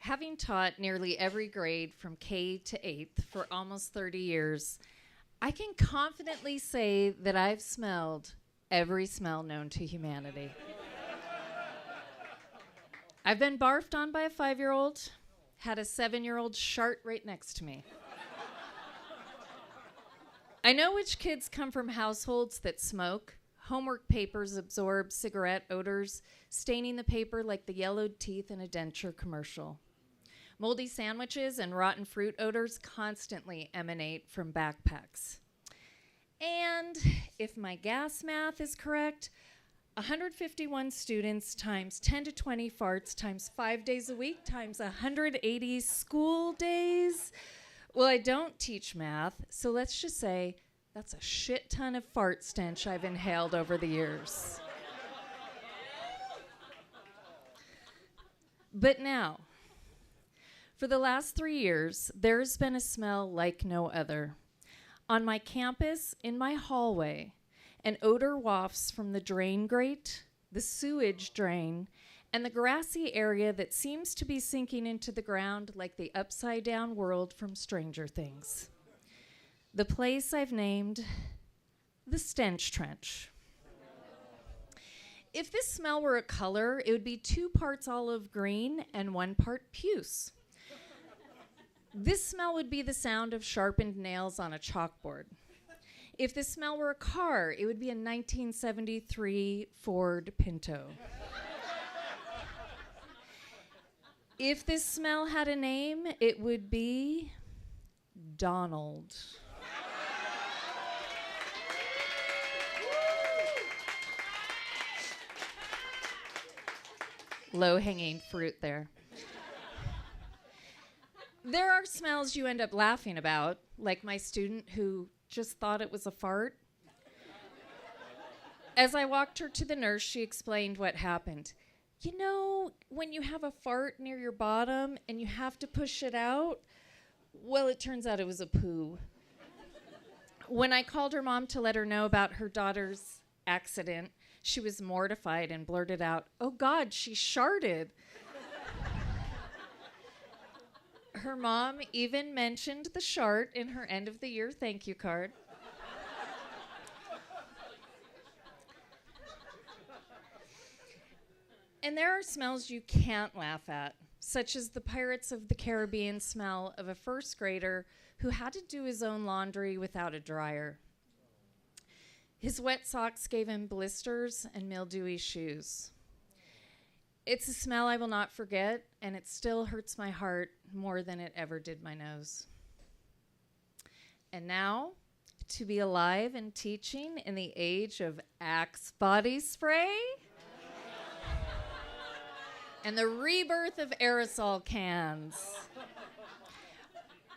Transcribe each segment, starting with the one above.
Having taught nearly every grade from K to 8th for almost 30 years, I can confidently say that I've smelled every smell known to humanity. I've been barfed on by a 5-year-old, had a 7-year-old shart right next to me. I know which kids come from households that smoke. Homework papers absorb cigarette odors, staining the paper like the yellowed teeth in a denture commercial. Moldy sandwiches and rotten fruit odors constantly emanate from backpacks. And if my gas math is correct, 151 students times 10 to 20 farts times 5 days a week times 180 school days. Well, I don't teach math, so let's just say that's a shit ton of fart stench I've inhaled over the years. But now, for the last 3 years, there's been a smell like no other. On my campus, in my hallway, an odor wafts from the drain grate, the sewage drain, and the grassy area that seems to be sinking into the ground like the upside-down world from Stranger Things. The place I've named the Stench Trench. If this smell were a color, it would be 2 parts olive green and 1 part puce. This smell would be the sound of sharpened nails on a chalkboard. If this smell were a car, it would be a 1973 Ford Pinto. If this smell had a name, it would be Donald. Low-hanging fruit there. There are smells you end up laughing about, like my student who just thought it was a fart. As I walked her to the nurse, she explained what happened. You know, when you have a fart near your bottom and you have to push it out, well, it turns out it was a poo. When I called her mom to let her know about her daughter's accident, she was mortified and blurted out, "Oh God, she sharted." Her mom even mentioned the shart in her end of the year thank you card. And there are smells you can't laugh at, such as the Pirates of the Caribbean smell of a first grader who had to do his own laundry without a dryer. His wet socks gave him blisters and mildewy shoes. It's a smell I will not forget, and it still hurts my heart more than it ever did my nose. And now, to be alive and teaching in the age of Axe body spray and the rebirth of aerosol cans.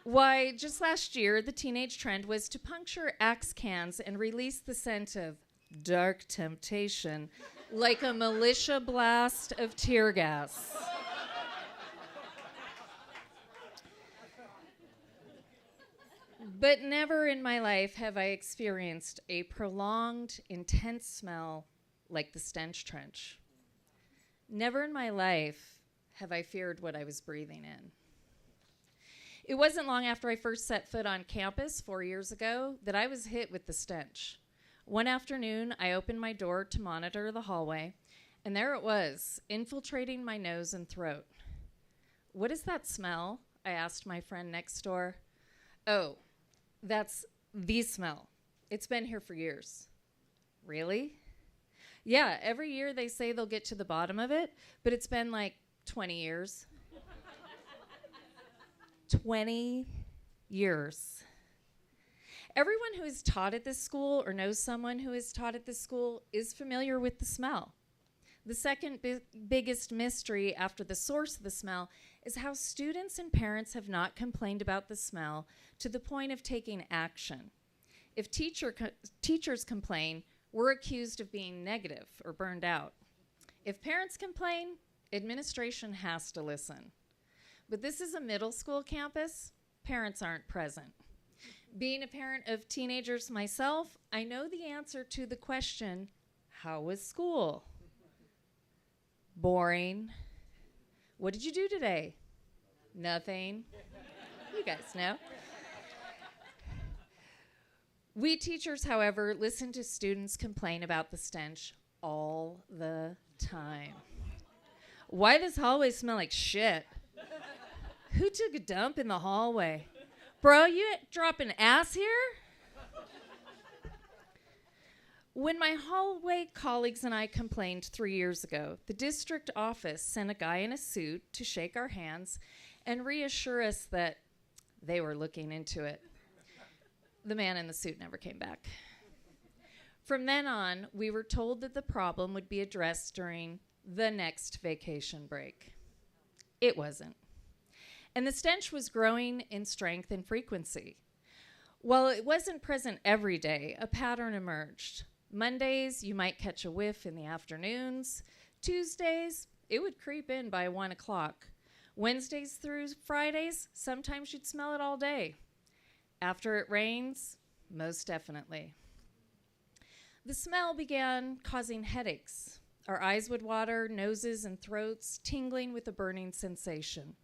Why, just last year, the teenage trend was to puncture Axe cans and release the scent of dark temptation like a militia blast of tear gas. But never in my life have I experienced a prolonged, intense smell like the stench trench. Never in my life have I feared what I was breathing in. It wasn't long after I first set foot on campus 4 years ago that I was hit with the stench. One afternoon, I opened my door to monitor the hallway, and there it was, infiltrating my nose and throat. "What is that smell?" I asked my friend next door. "Oh, that's the smell. It's been here for years." "Really?" "Yeah, every year they say they'll get to the bottom of it, but it's been like 20 years. 20 years. Everyone who is taught at this school or knows someone who is taught at this school is familiar with the smell. The second biggest mystery after the source of the smell is how students and parents have not complained about the smell to the point of taking action. If teachers complain, we're accused of being negative or burned out. If parents complain, administration has to listen. But this is a middle school campus. Parents aren't present. Being a parent of teenagers myself, I know the answer to the question, how was school? Boring. What did you do today? Nothing. You guys know. We teachers, however, listen to students complain about the stench all the time. Why does hallway smell like shit? Who took a dump in the hallway? Bro, you dropping ass here? When my hallway colleagues and I complained 3 years ago, the district office sent a guy in a suit to shake our hands and reassure us that they were looking into it. The man in the suit never came back. From then on, we were told that the problem would be addressed during the next vacation break. It wasn't. And the stench was growing in strength and frequency. While it wasn't present every day, a pattern emerged. Mondays, you might catch a whiff in the afternoons. Tuesdays, it would creep in by 1 o'clock. Wednesdays through Fridays, sometimes you'd smell it all day. After it rains, most definitely. The smell began causing headaches. Our eyes would water, noses and throats tingling with a burning sensation.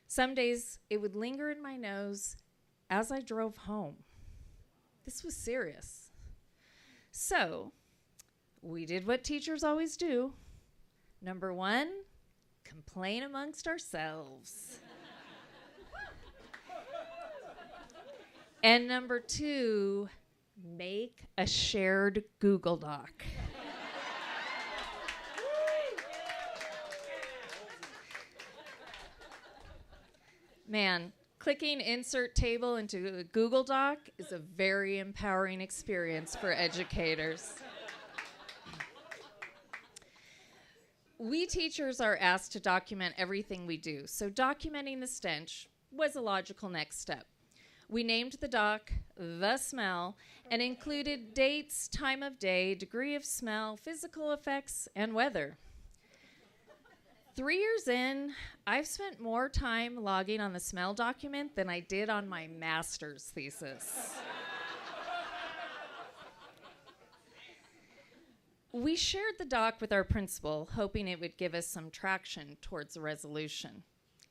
Some days, it would linger in my nose as I drove home. This was serious. So, we did what teachers always do. Number 1, complain amongst ourselves. And number 2, make a shared Google Doc. Man, clicking insert table into a Google Doc is a very empowering experience for educators. We teachers are asked to document everything we do, so documenting the stench was a logical next step. We named the doc The Smell and included dates, time of day, degree of smell, physical effects, and weather. 3 years in, I've spent more time logging on the smell document than I did on my master's thesis. We shared the doc with our principal, hoping it would give us some traction towards a resolution.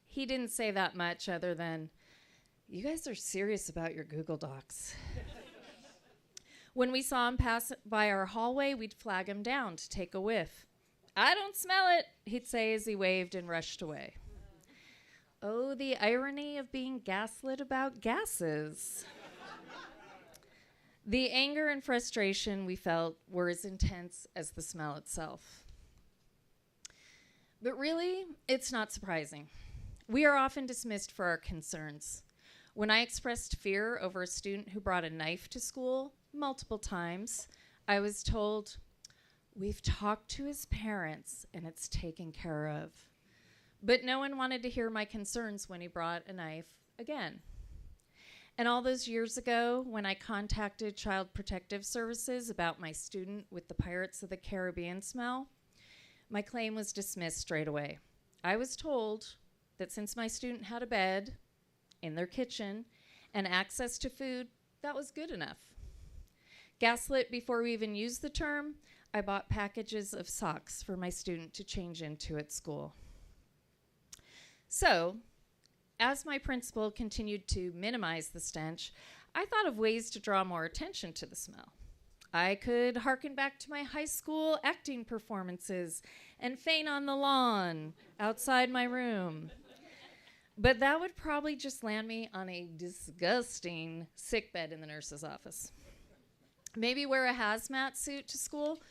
He didn't say that much other than, "You guys are serious about your Google Docs." When we saw him pass by our hallway, we'd flag him down to take a whiff. "I don't smell it," he'd say as he waved and rushed away. Oh, the irony of being gaslit about gases. The anger and frustration we felt were as intense as the smell itself. But really, it's not surprising. We are often dismissed for our concerns. When I expressed fear over a student who brought a knife to school multiple times, I was told, "We've talked to his parents and it's taken care of." But no one wanted to hear my concerns when he brought a knife again. And all those years ago, when I contacted Child Protective Services about my student with the Pirates of the Caribbean smell, my claim was dismissed straight away. I was told that since my student had a bed in their kitchen and access to food, that was good enough. Gaslit before we even used the term, I bought packages of socks for my student to change into at school. So, as my principal continued to minimize the stench, I thought of ways to draw more attention to the smell. I could hearken back to my high school acting performances and faint on the lawn outside my room. But that would probably just land me on a disgusting sickbed in the nurse's office. Maybe wear a hazmat suit to school,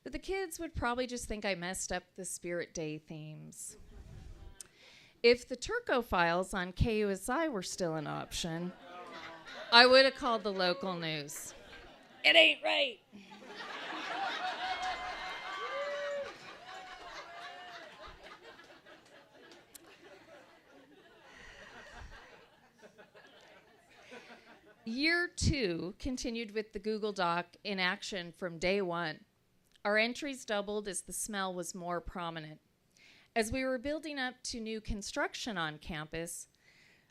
but the kids would probably just think I messed up the Spirit Day themes. If the Turco files on KUSI were still an option, I would have called the local news. It ain't right. Year 2 continued with the Google Doc in action from day 1. Our entries doubled as the smell was more prominent. As we were building up to new construction on campus,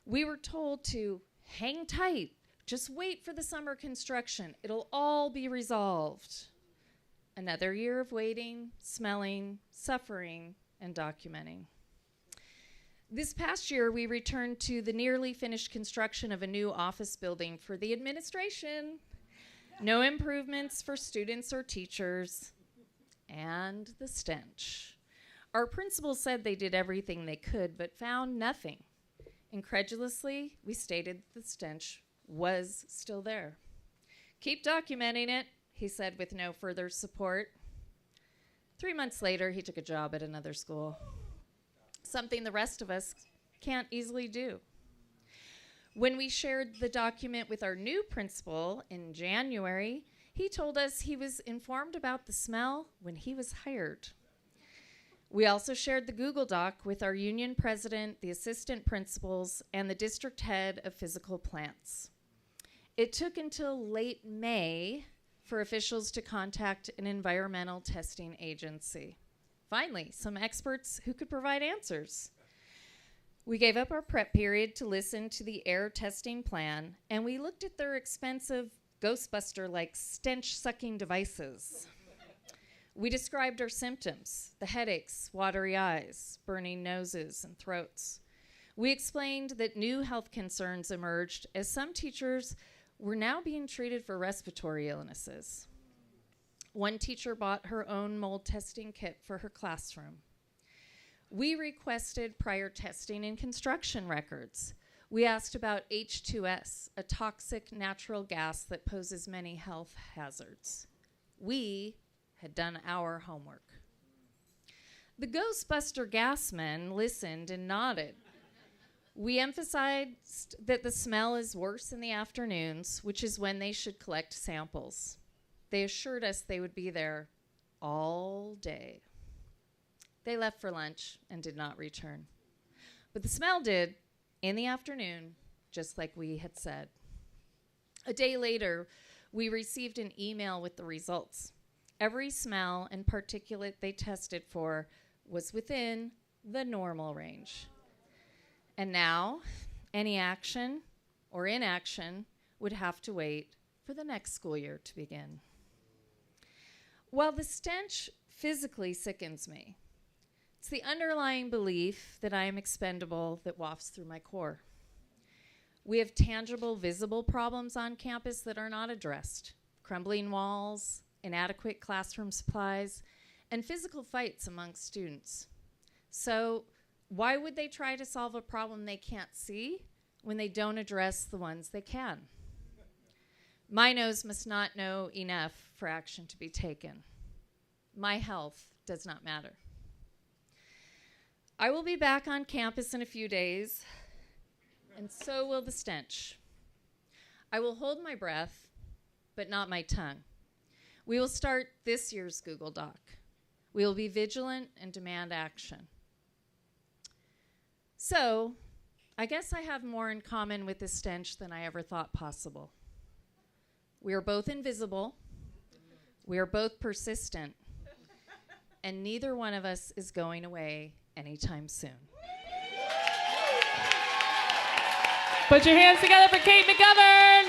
we were told to hang tight, just wait for the summer construction. It'll all be resolved. Another year of waiting, smelling, suffering, and documenting. This past year, we returned to the nearly finished construction of a new office building for the administration. No improvements for students or teachers. And the stench. Our principal said they did everything they could, but found nothing. Incredulously, we stated the stench was still there. Keep documenting it, he said with no further support. 3 months later, he took a job at another school. Something the rest of us can't easily do. When we shared the document with our new principal in January, he told us he was informed about the smell when he was hired. We also shared the Google Doc with our union president, the assistant principals, and the district head of physical plants. It took until late May for officials to contact an environmental testing agency. Finally, some experts who could provide answers. We gave up our prep period to listen to the air testing plan, and we looked at their expensive Ghostbuster-like stench-sucking devices. We described our symptoms, the headaches, watery eyes, burning noses and throats. We explained that new health concerns emerged as some teachers were now being treated for respiratory illnesses. One teacher bought her own mold testing kit for her classroom. We requested prior testing and construction records. We asked about H2S, a toxic natural gas that poses many health hazards. We had done our homework. The Ghostbuster gas men listened and nodded. We emphasized that the smell is worse in the afternoons, which is when they should collect samples. They assured us they would be there all day. They left for lunch and did not return. But the smell did in the afternoon, just like we had said. A day later, we received an email with the results. Every smell and particulate they tested for was within the normal range. And now, any action or inaction would have to wait for the next school year to begin. While the stench physically sickens me, it's the underlying belief that I am expendable that wafts through my core. We have tangible, visible problems on campus that are not addressed. Crumbling walls, inadequate classroom supplies, and physical fights among students. So why would they try to solve a problem they can't see when they don't address the ones they can? My nose must not know enough for action to be taken. My health does not matter. I will be back on campus in a few days, and so will the stench. I will hold my breath, but not my tongue. We will start this year's Google Doc. We will be vigilant and demand action. So, I guess I have more in common with this stench than I ever thought possible. We are both invisible. We are both persistent. And neither one of us is going away anytime soon. Put your hands together for Kate McGovern.